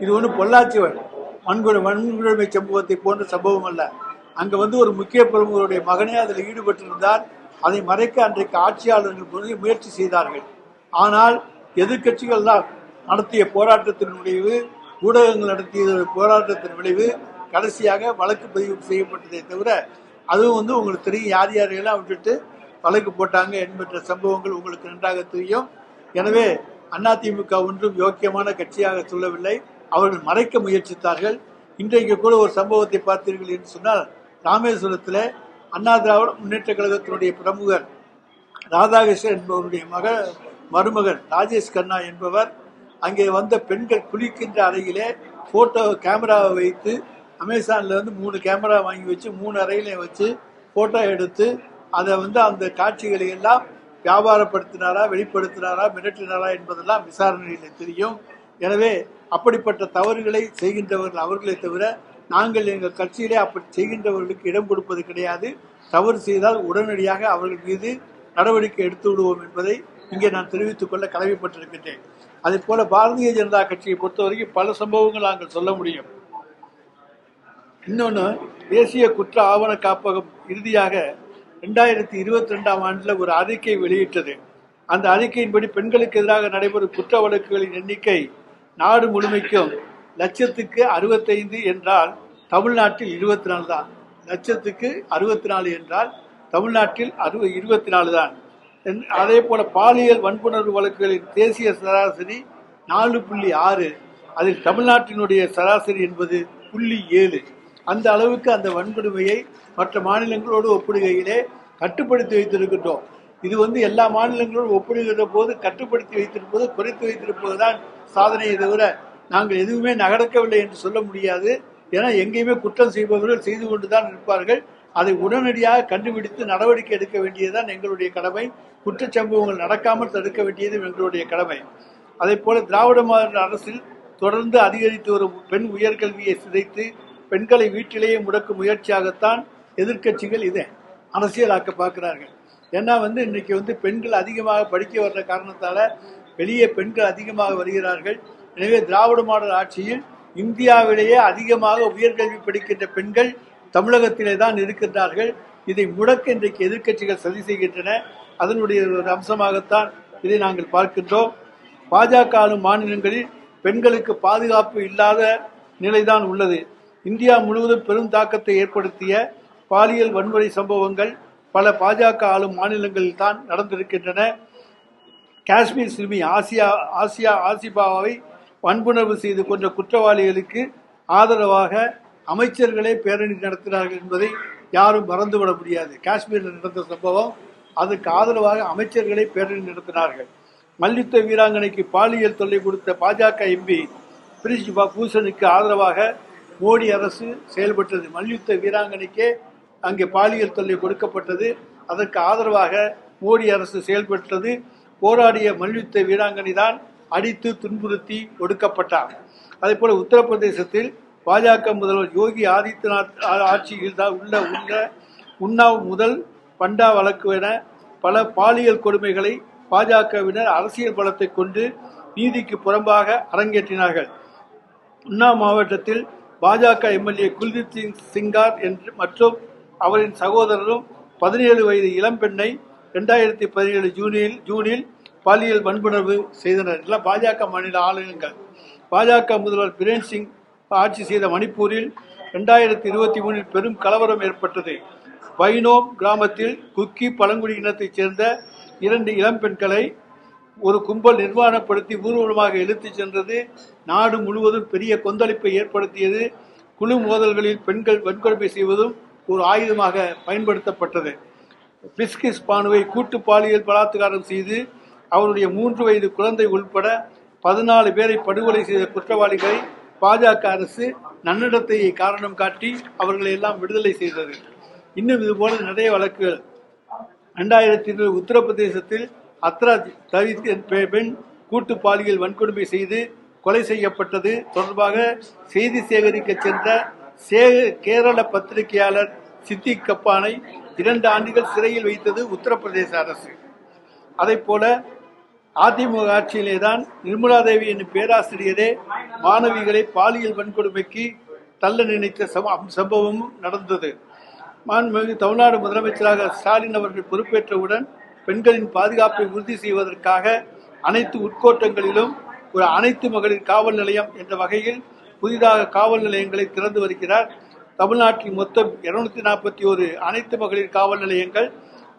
இது ஒன்றும் பொள்ளாச்சி வன்கொடுமை சம்பவத்தை போன்ற சம்பவம் அல்ல. அங்க ஒரு முக்கிய பிரமுகருடைய மகனே அதில் ஈடுபட்டிருந்தார். அதை மறைக்க அன்றைக்கு ஆட்சியாளர்கள் முயற்சி செய்தார்கள். ஆனால் எதிர்கட்சிகள் தான் நடத்திய போராட்டத்தின் விளைவு, ஊடகங்கள் நடத்திய போராட்டத்தின் விளைவு கடைசியாக வழக்கு பதிவு செய்யப்பட்டதை தவிர, அதுவும் உங்களுக்கு தெரியும் யார் யாரையெல்லாம் விட்டுட்டு வழக்கு போட்டாங்க என்கின்ற சம்பவங்கள் உங்களுக்கு நன்றாக தெரியும். எனவே அதிமுக ஒன்றும் யோக்கியமான கட்சியாக சொல்லவில்லை, அவர்கள் மறைக்க முயற்சித்தார்கள். இன்றைக்கு கூட ஒரு சம்பவத்தை பார்த்தீர்கள் என்று சொன்னால், ராமேஸ்வரத்தில் அண்ணா திராவிட முன்னேற்ற கழகத்தினுடைய பிரமுகர் ராதாகிருஷ்ணன் என்பவருடைய மருமகன் ராஜேஷ் கண்ணா என்பவர் அங்கே வந்த பெண்கள் குளிக்கின்ற அறையிலே போட்டோ கேமராவை வைத்து அமேசான்ல 3 கேமரா வாங்கி வச்சு 3 அறையில வச்சு போட்டோ எடுத்து அதை அந்த காட்சிகளை எல்லாம் வியாபாரப்படுத்தினாரா, வெளிப்படுத்தினாரா, மிரட்டினாரா என்பதெல்லாம் விசாரணையில் தெரியும். எனவே அப்படிப்பட்ட தவறுகளை செய்கின்றவர்கள் அவர்களை தவிர நாங்கள் எங்கள் கட்சியிலே அப்படி செய்கின்றவர்களுக்கு இடம் கொடுப்பது கிடையாது. தவறு செய்தால் உடனடியாக அவர்கள் மீது நடவடிக்கை எடுத்து விடுவோம் என்பதை இங்கே நான் தெரிவித்துக் கொள்ள கடமைப்பட்டிருக்கின்றேன். அதே போல பாரதிய ஜனதா கட்சியை பொறுத்தவரைக்கும் பல சம்பவங்கள் நாங்கள் சொல்ல முடியும். இன்னொன்று, தேசிய குற்ற ஆவண காப்பகம் இறுதியாக 2022ஆம் ஆண்டில் ஒரு அறிக்கை வெளியிட்டது. அந்த அறிக்கையின்படி பெண்களுக்கு எதிராக நடைபெறும் குற்ற வழக்குகளின் எண்ணிக்கை நாடு முழுமைக்கும் லட்சத்துக்கு 65 என்றால் தமிழ்நாட்டில் 24 தான். லட்சத்துக்கு 64 என்றால் தமிழ்நாட்டில் 24 தான். அதே போல பாலியல் வன்புணர்வு வழக்குகளின் தேசிய சராசரி 4.6, அதில் தமிழ்நாட்டினுடைய சராசரி என்பது 0.7. அந்த அளவுக்கு அந்த வன்கொடுமையை மற்ற மாநிலங்களோடு ஒப்பிடுகையிலே கட்டுப்படுத்தி வைத்திருக்கின்றோம். இது எல்லா மாநிலங்களோடு ஒப்பிடுகின்ற போது கட்டுப்படுத்தி வைத்திருப்பது, குறைத்து வைத்திருப்பதுதான் சாதனையை தவிர நாங்கள் எதுவுமே நடக்கவில்லை என்று சொல்ல முடியாது. ஏன்னா எங்கேயுமே குற்றம் செய்பவர்கள் செய்து கொண்டுதான் இருப்பார்கள். அதை உடனடியாக கண்டுபிடித்து நடவடிக்கை எடுக்க வேண்டியதுதான் எங்களுடைய கடமை. குற்றச்சம்பவங்கள் நடக்காமல் தடுக்க வேண்டியது எங்களுடைய கடமை. அதே போல திராவிட மாடல் அரசில் தொடர்ந்து அதிகரித்து வரும் பெண் உயர்கல்வியை சிதைத்து பெண்களை வீட்டிலேயே முடக்கும் முயற்சியாகத்தான் எதிர்கட்சிகள் இதை அரசியலாக்க பார்க்கிறார்கள். ஏன்னா இன்னைக்கு பெண்கள் அதிகமாக படிக்க வர்ற காரணத்தால வெளியே பெண்கள் அதிகமாக வருகிறார்கள். எனவே திராவிட மாடல் ஆட்சியில் இந்தியாவிலேயே அதிகமாக உயர்கல்வி படிக்கின்ற பெண்கள் தமிழகத்திலே தான் இருக்கின்றார்கள். இதை முடக்க இன்றைக்கு எதிர்கட்சிகள் சதி செய்கின்றன. அதனுடைய ஒரு அம்சமாகத்தான் இதை நாங்கள் பார்க்கின்றோம். பாஜக ஆளும் மாநிலங்களில் பெண்களுக்கு பாதுகாப்பு இல்லாத நிலைதான் உள்ளது. இந்தியா முழுவதும் பெரும் தாக்கத்தை ஏற்படுத்திய பாலியல் வன்முறை சம்பவங்கள் பல பாஜக ஆளும் மாநிலங்களில் தான் நடந்திருக்கின்றன. காஷ்மீர் சிறுமி ஆசிபாவை வன்புணர்வு செய்து கொண்ட குற்றவாளிகளுக்கு ஆதரவாக அமைச்சர்களே பேரணி நடத்தினார்கள் என்பதை யாரும் மறந்துவிட முடியாது. காஷ்மீரில் நடந்த சம்பவம், அதற்கு ஆதரவாக அமைச்சர்களே பேரணி நடத்தினார்கள். மல்யுத்த வீராங்கனைக்கு பாலியல் தொல்லை கொடுத்த பாஜக எம்பி பிரிஜ் பூஷனுக்கு ஆதரவாக மோடி அரசு செயல்பட்டது. மல்யுத்த வீராங்கனைக்கே அங்கே பாலியல் தொல்லை கொடுக்கப்பட்டது. அதற்கு ஆதரவாக மோடி அரசு செயல்பட்டது. போராடிய மல்யுத்த வீராங்கனை தான் அடித்து துன்புறுத்தி ஒடுக்கப்பட்டார். அதே போல உத்தரப்பிரதேசத்தில் பாஜக முதல்வர் யோகி ஆதித்யநாத் ஆட்சியில் தான் உள்ள உன்னாவ் முதல் பண்டா வழக்கு என பல பாலியல் கொடுமைகளை பாஜகவினர் அரசியல் பலத்தை கொண்டு நீதிக்கு புறம்பாக அரங்கேற்றினார்கள். உன்னாவ் மாவட்டத்தில் பாஜக எம்எல்ஏ குல்தீப் சிங் சிங்கார் மற்றும் அவரின் சகோதரரும் 17 வயது இளம்பெண்ணை 2017 ஜூனில் பாலியல் வன்புணர்வு செய்தனர். எல்லாம் பாஜக மாநில ஆளுநர்கள். பாஜக முதல்வர் பிரேன் சிங் ஆட்சி செய்த மணிப்பூரில் 2023 பெரும் கலவரம் ஏற்பட்டது. பைனோம் கிராமத்தில் குக்கி பழங்குடியினத்தைச் சேர்ந்த 2 இளம்பெண்களை ஒரு கும்பல் நிர்வாணப்படுத்தி ஊர்வலமாக இழுத்துச் சென்றது. நாடு முழுவதும் பெரிய கொந்தளிப்பை ஏற்படுத்தியது. குழு மோதல்களில் பெண்கள் வன்கொடுமை செய்வதும் ஒரு ஆயுதமாக பயன்படுத்தப்பட்டது. பிஸ்கிஸ் பானுவை கூட்டு பாலியல் பலாத்காரம் செய்து அவருடைய 3 வயது குழந்தை உள்பட 14 பேரை படுகொலை செய்த குற்றவாளிகளை பாஜக அரசு நன்னடத்தையை காரணம் காட்டி அவர்களை எல்லாம் விடுதலை செய்தது. இன்னும் இதுபோல நிறைய வழக்குகள். 2020 உத்தரப்பிரதேசத்தில் அத்ரா பெண் கூட்டு பாலியல் வன்கொடுமை செய்து கொலை செய்யப்பட்டது தொடர்பாக செய்தி சேகரிக்க சென்ற கேரள பத்திரிகையாளர் சித்திக் கப்பானை 2 ஆண்டுகள் சிறையில் வைத்தது உத்தரப்பிரதேச அரசு. அதை போல அதிமுக ஆட்சியிலே தான் நிர்மலா தேவி என்னும் பேராசிரியரே மாணவிகளை பாலியல் வன்கொடுமைக்கு தள்ள நினைத்த சம்பவமும் நடந்தது. மாண்புமிகு தமிழ்நாடு முதலமைச்சராக ஸ்டாலின் அவர்கள் பொறுப்பேற்றவுடன் பெண்களின் பாதுகாப்பை உறுதி செய்வதற்காக அனைத்து உட்கோட்டங்களிலும் ஒரு அனைத்து மகளிர் காவல் நிலையம் என்ற வகையில் புதிதாக காவல் நிலையங்களை திறந்து வருகிறார். தமிழ்நாட்டில் மொத்தம் 241 அனைத்து மகளிர் காவல் நிலையங்கள்,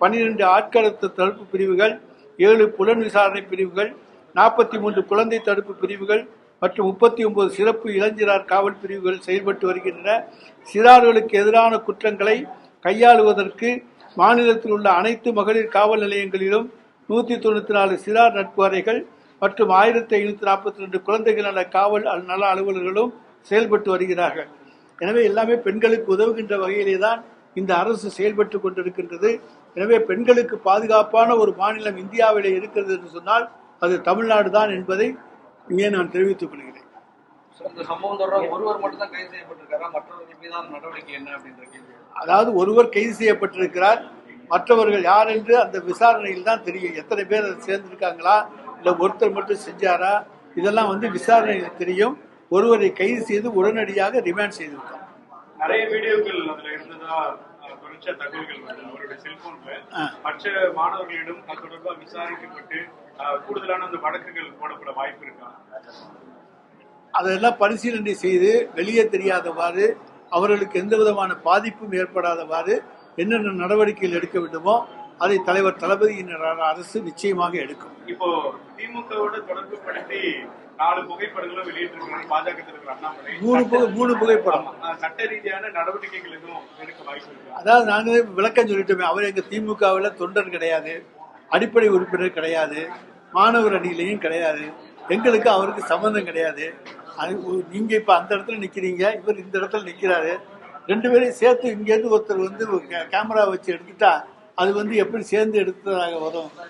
12 ஆட்கடத்து தடுப்பு பிரிவுகள், 7 புலன் விசாரணை பிரிவுகள், 43 குழந்தை தடுப்பு பிரிவுகள் மற்றும் 39 சிறப்பு இளஞ்சிறார் காவல் பிரிவுகள் செயல்பட்டு வருகின்றன. சிறார்களுக்கு எதிரான குற்றங்களை கையாளுவதற்கு மாநிலத்தில் உள்ள அனைத்து மகளிர் காவல் நிலையங்களிலும் 194 சிறார் நட்பு அறைகள் மற்றும் 1542 குழந்தைகள் நல காவல் நல அலுவலர்களும் செயல்பட்டு வருகிறார்கள். எனவே எல்லாமே பெண்களுக்கு உதவுகின்ற வகையிலே தான் இந்த அரசு செயல்பட்டு கொண்டிருக்கின்றது. எனவே பெண்களுக்கு பாதுகாப்பான ஒரு மாநிலம் இந்தியாவிலே இருக்கிறது என்று சொன்னால் அது தமிழ்நாடு தான் என்பதை இங்கே நான் தெரிவித்துக் கொள்கிறேன். அதாவது ஒருவர் கைது செய்யப்பட்டிருக்கிறார், மற்றவர்கள் யார் என்று அந்த விசாரணையில் தான் தெரியும். எத்தனை பேர் அதை சேர்ந்திருக்காங்களா, இல்ல ஒருத்தர் மட்டும் செஞ்சாரா, இதெல்லாம் விசாரணையில் தெரியும். ஒருவரை கைது செய்து உடனடியாக ரிமாண்ட் செய்திருக்கார். நிறைய வீடியோக்கள் அதுல இருந்ததா குறிச்ச தகவல்கள் வந்து அவருடைய செல்போன்ல மற்ற மாணவர்களிடம் அது தொடர்பாக விசாரிக்கப்பட்டு கூடுதலான அந்த வழக்குகள் போடப்பட வாய்ப்பு இருக்கா? அதெல்லாம் பரிசீலனை செய்து வெளியே தெரியாதவாறு, அவர்களுக்கு எந்த விதமான பாதிப்பும் ஏற்படாதவாறு என்னென்ன நடவடிக்கைகள் எடுக்க வேண்டுமோ அதை தலைவர் தளபதியின் அரசு நிச்சயமாக எடுக்கும். இப்போ திமுகவோட தொடர்பு படுத்தி 4 புகைப்படங்களும் வெளியிட்டிருக்கிறார் பாஜக தலைவர் அண்ணாமலை. 3 புகைப்படம். சட்ட ரீதியான நடவடிக்கைகள் எதுவும் எடுக்க வாய்ப்பு இருக்கு? அதாவது நாங்க விளக்கம் சொல்லிட்டோமே, அவர் எங்க திமுகவில் தொண்டர் கிடையாது, அடிப்படை உறுப்பினர் கிடையாது, மாணவர் அணியிலையும் கிடையாது, எங்களுக்கு அவருக்கு சம்பந்தம் கிடையாது. நீங்க இப்ப அந்த இடத்துல நிக்கிறீங்க, இவர் இந்த இடத்துல நிக்கிறாரு, 2 பேரையும் சேர்த்து இங்கேருந்து ஒருத்தர் கேமரா வச்சு எடுத்துட்டா அது எப்படி சேர்ந்து எடுத்ததாக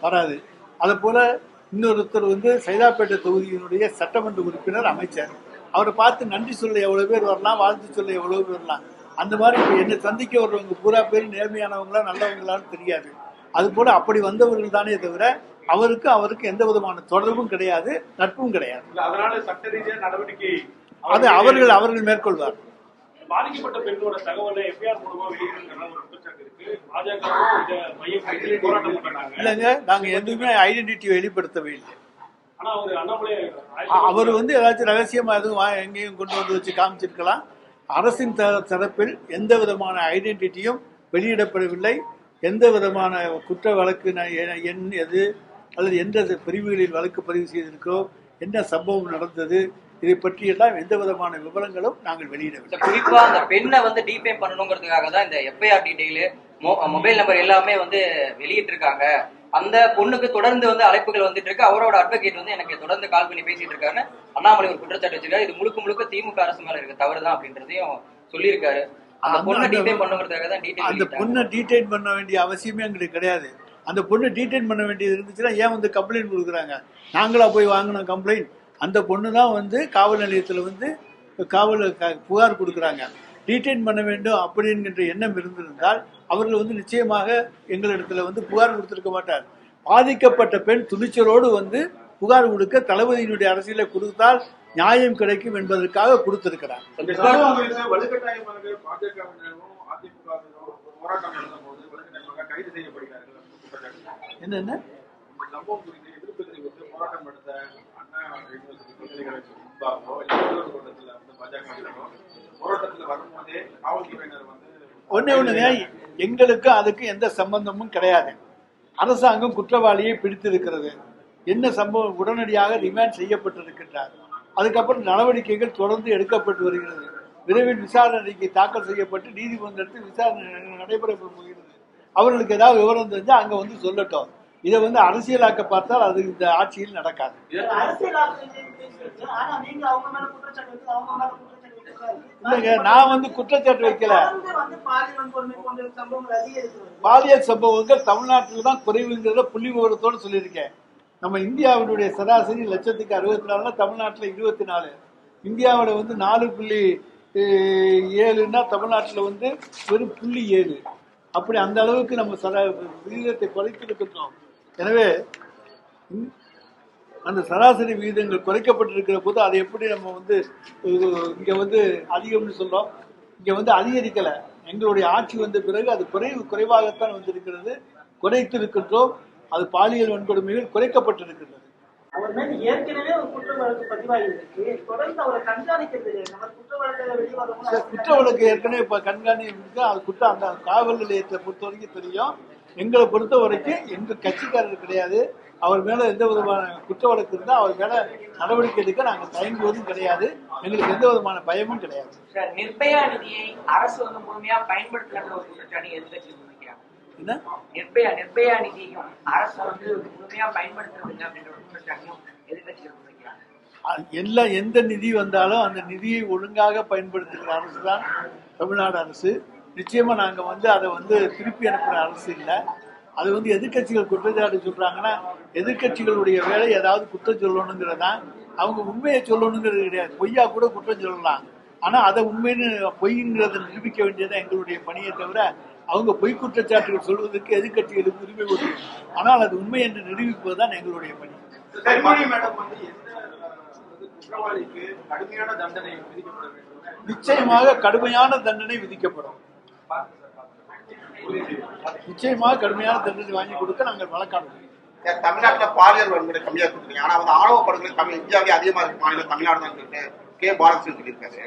வராது. அதை போல இன்னொருத்தர் சைதாப்பேட்டை தொகுதியினுடைய சட்டமன்ற உறுப்பினர், அமைச்சர், அவரை பார்த்து நன்றி சொல்ல எவ்வளவு பேர் வரலாம், வாழ்த்து சொல்ல எவ்வளவு பேர் வரலாம். அந்த மாதிரி என்னை சந்திக்க வர்றவங்க பூரா பேர் நேர்மையானவங்களா நல்லவங்களான்னு தெரியாது. அது போல அப்படி வந்தவர்கள் தானே தவிர அவருக்கு எந்த விதமான தொடர்பும் கிடையாது, நட்பும் கிடையாது. அதனால சட்ட ரீதியான நடவடிக்கை அது அவர்கள் மேற்கொள்வார். பாதிக்கப்பட்ட பெண்ணோட தகவலை எஃப்ஐஆர் மூலமா வெளியிடுங்கிற ஒரு குற்றச்சாட்டு இருக்கு. இல்லைங்க, நாங்க எதுவுமே ஐடென்டிட்டி வெளிப்படுத்தவே இல்லை. ஆனா அவர் ஏதாச்சும் ரகசியமா எதுவும் எங்கேயும் கொண்டு வந்து வச்சு காமிச்சிருக்கலாம். அரசின் தரப்பில் எந்த விதமான ஐடென்டிட்டியும் வெளியிடப்படவில்லை. எந்த விதமான குற்ற வழக்கு எண் எது அல்லது எந்த பிரிவுகளில் வழக்கு பதிவு செய்திருக்கிறோம், என்ன சம்பவம் நடந்தது, இதை பற்றி எல்லாம் எந்த விதமான விவரங்களும் நாங்கள் வெளியிடவில்லை. குறிப்பா அந்த பெண்ணை டீபேம் பண்ணணுங்கிறதுக்காக தான் இந்த எஃப்ஐஆர் டீடைல், மொபைல் நம்பர் எல்லாமே வெளியிட்டு இருக்காங்க. அந்த பொண்ணுக்கு தொடர்ந்து அழைப்புகள் வந்துட்டு இருக்கு. அவரோட அட்வொகேட் எனக்கு தொடர்ந்து கால் பண்ணி பேசிட்டு இருக்காரு. அண்ணாமலை ஒரு குற்றச்சாட்டு வச்சிருக்காரு. இது முழுக்க திமுக அரசு மேல இருக்க தவறுதான் அப்படின்றதையும் சொல்லியிருக்காரு. அந்த பொண்ணை டீடைன் பண்ணுங்கிறதுக்காக தான் அந்த பொண்ணை டீடைன் பண்ண வேண்டிய அவசியமே எங்களுக்கு கிடையாது. அந்த பொண்ணு டீடைன் பண்ண வேண்டியது இருந்துச்சுன்னா ஏன் கம்ப்ளைண்ட் கொடுக்குறாங்க? நாங்களா போய் வாங்கினோம் கம்ப்ளைண்ட்? அந்த பொண்ணு தான் காவல் நிலையத்தில் காவல் புகார் கொடுக்குறாங்க. டீடைன் பண்ண வேண்டும் அப்படிங்கிற எண்ணம் இருந்திருந்தால் அவர்கள் நிச்சயமாக எங்களிடத்துல புகார் கொடுத்திருக்க மாட்டார். பாதிக்கப்பட்ட பெண் துணிச்சலோடு புகார் கொடுக்க தளபதியினுடைய அரசியலை கொடுத்தால் நியாயம் கிடைக்கும் என்பதற்காக கொடுத்திருக்கிறார். என்னென்ன ஒண்ணுங்க, எங்களுக்கு அதுக்கு எந்த சம்பந்தமும் கிடையாது. அரசாங்கம் குற்றவாளியை பிடித்திருக்கிறது. என்ன சம்பவம், உடனடியாக ரிமாண்ட் செய்யப்பட்டிருக்கின்றார். அதுக்கப்புறம் நடவடிக்கைகள் தொடர்ந்து எடுக்கப்பட்டு வருகிறது. விரைவில் விசாரணை அறிக்கை தாக்கல் செய்யப்பட்டு நீதிமன்றத்தில் விசாரணை நடைபெற போகிறது. அவர்களுக்கு ஏதாவது விவரம் தெரிஞ்சா அங்க சொல்லட்டும். இதை அரசியலாக்க பார்த்தால் அது இந்த ஆட்சியில் நடக்காது. இல்லைங்க, நான் குற்றச்சாட்டு வைக்கல. பாலியல் சம்பவங்கள் தமிழ்நாட்டில் தான் குறைவுங்கிறத புள்ளி விவரத்தோடு சொல்லியிருக்கேன். நம்ம இந்தியாவினுடைய சராசரி 1,64,000, தமிழ்நாட்டில் 24. இந்தியாவில் 4.7ன்னா தமிழ்நாட்டில் வெறும் 0.7. அப்படி அந்த அளவுக்கு நம்ம விகிதத்தை குறைத்திருக்கின்றோம். எனவே அந்த சராசரி விகிதங்கள் குறைக்கப்பட்டிருக்கிற போது அதை எப்படி நம்ம வந்து இங்க வந்து அதிகம்னு சொல்றோம், இங்க வந்து அதிகரிக்கல. எங்களுடைய ஆட்சி வந்த பிறகு அது குறைவாகத்தான் வந்திருக்கிறது, குறைத்திருக்கின்றோம். அது பாலியல் வன்கொடுமைகள் குறைக்கப்பட்டிருக்கிறது. அவர் மேல ஏற்கனவே ஒரு குற்ற வழக்கு பதிவாகிருக்கு, தொடர்ந்து அவரை கண்காணிக்கிறது. நம்ம குற்ற வழக்குல வெளிவரும் குற்ற வழக்கு ஏற்கனவே இப்ப கண்காணி இருக்கு. அது குற்றம் அந்த காவல் நிலையத்தை பொறுத்த வரைக்கும் தெரியும். எங்களை பொறுத்த வரைக்கும் எங்க கட்சிக்காரர் கிடையாது. அவர் மேல எந்த விதமான குற்ற வழக்கு இருந்தா அவர் மேல நடவடிக்கை எடுக்க நாங்க தயங்குவதும் கிடையாது. எங்களுக்கு எந்த விதமான பயமும் கிடையாது. நிர்பயா நிதியை அரசு வந்து முழுமையா பயன்படுத்தலன்ற ஒரு குற்றச்சாட்டு எதிர்கட்சி முன்வைக்கிறாங்க. என்ன நிர்பயா நிதியையும் அரசு வந்து முழுமையா பயன்படுத்துறது அப்படின்ற ஒரு குற்றச்சாட்டையும் எதிர்கட்சிகள் முன்வைக்கிறாங்க. எல்லாம் எந்த நிதி வந்தாலும் அந்த நிதியை ஒழுங்காக பயன்படுத்துகிற அரசு தான் தமிழ்நாடு அரசு. நிச்சயமா நாங்க வந்து அதை வந்து திருப்பி அனுப்புற அரசு இல்லை. அது வந்து எதிர்கட்சிகள் குற்றச்சாட்டு சொல்றாங்கன்னா எதிர்கட்சிகளுடைய வேலை ஏதாவது குற்றம் சொல்லணுங்கிறதா. அவங்க உண்மையை சொல்லணுங்கிறது கிடையாது, பொய்யா கூட குற்றம் சொல்லலாம். ஆனா அதை உண்மைன்னு பொய்ங்கிறத நிரூபிக்க வேண்டியதான் எங்களுடைய பணியை தவிர அவங்க பொய் குற்றச்சாட்டுகள் சொல்வதற்கு எதிர்கட்சிகளுக்கு உரிமை உண்டு. ஆனால் அது உண்மை என்று நிரூபிப்பதுதான் எங்களுடைய பணி. நிச்சயமாக கடுமையான தண்டனை விதிக்கப்படும். நிச்சயமாக கடுமையான தண்டனை வாங்கி கொடுக்க நாங்கள் வழக்காடுவோம். தமிழ்நாட்டுல பாலியல் வன்முறை கம்மியா கொடுக்குறீங்க, ஆனா வந்து ஆணவ படுகொலை இந்தியாவே அதிகமா இருக்கு மாநிலம் தமிழ்நாடு தான் சொல்லிட்டு கே பாலகிருஷ்ணன் சொல்லியிருக்காரு.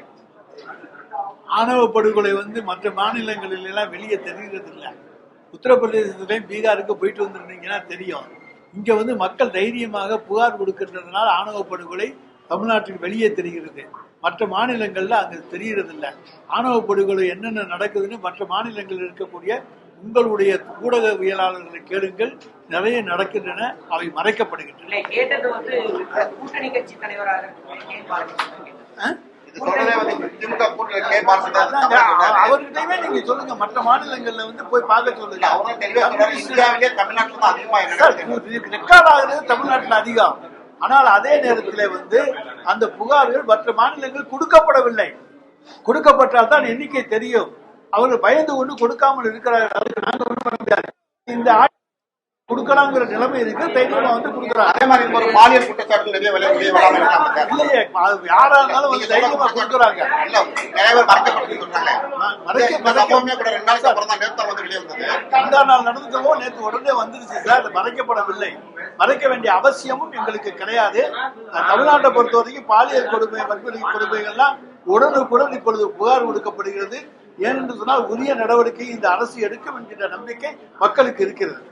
ஆணவ படுகொலை வந்து மற்ற மாநிலங்களில் எல்லாம் வெளியே தெரிகிறது இல்லை. உத்தரப்பிரதேசத்திலையும் பீகாருக்கு போயிட்டு வந்துருந்தீங்கன்னா தெரியும். இங்க வந்து மக்கள் தைரியமாக புகார் கொடுக்கின்றதுனால ஆணவ படுகொலை தமிழ்நாட்டுக்கு வெளியே தெரிகிறது. மற்ற மாநிலங்கள்ல அங்க தெரியறது இல்லை. ஆணவ படுகொலை என்னென்ன நடக்குதுன்னு மற்ற மாநிலங்களில் இருக்கக்கூடிய உங்களுடைய ஊடகவியலாளர்களை கேளுங்கள். நிறைய நடக்கின்றன, அவை மறைக்கப்படுகின்றன. கேட்டது வந்து கூட்டணி கட்சி தலைவராக அவர்கிட்டயுமே நீங்க சொல்லுங்க, மற்ற மாநிலங்கள்ல வந்து போய் பார்க்க சொல்லுங்க. ரெக்கார்ட் ஆகுறது தமிழ்நாட்டில் அதிகம். ஆனால் அதே நேரத்தில் வந்து அந்த புகார்கள் மற்ற மாநிலங்கள் கொடுக்கப்படவில்லை. கொடுக்கப்பட்டால் தான் எண்ணிக்கை தெரியும். அவர்கள் பயந்து கொண்டு கொடுக்காமல் இருக்கிறார்கள். நாங்க ஒன்றும் பண்ண முடியாது. இந்த கொடுக்கலாங்கிற நிலைமை இருக்கு, தைரியமா வந்து கொடுக்குறாங்க. அதே மாதிரி ஒரு பாலியல் குற்றச்சாட்டு நிறைய இல்லையே, யாரா இருந்தாலும் வந்து தைரியமா கொடுக்குறாங்க. ரெண்டா நாள் நடந்ததோ நேற்று உடனே வந்துருச்சு சார். மறைக்கப்படவில்லை. மறைக்க வேண்டிய அவசியமும் எங்களுக்கு கிடையாது. தமிழ்நாட்டை பொறுத்த வரைக்கும் பாலியல் கொடுமை வன்கொடுமை கொடுமைகள்லாம் உடனுக்குடன் இப்பொழுது புகார் கொடுக்கப்படுகிறது. ஏனென்று சொன்னால் உரிய நடவடிக்கை இந்த அரசு எடுக்கும் என்கின்ற நம்பிக்கை மக்களுக்கு இருக்கிறது.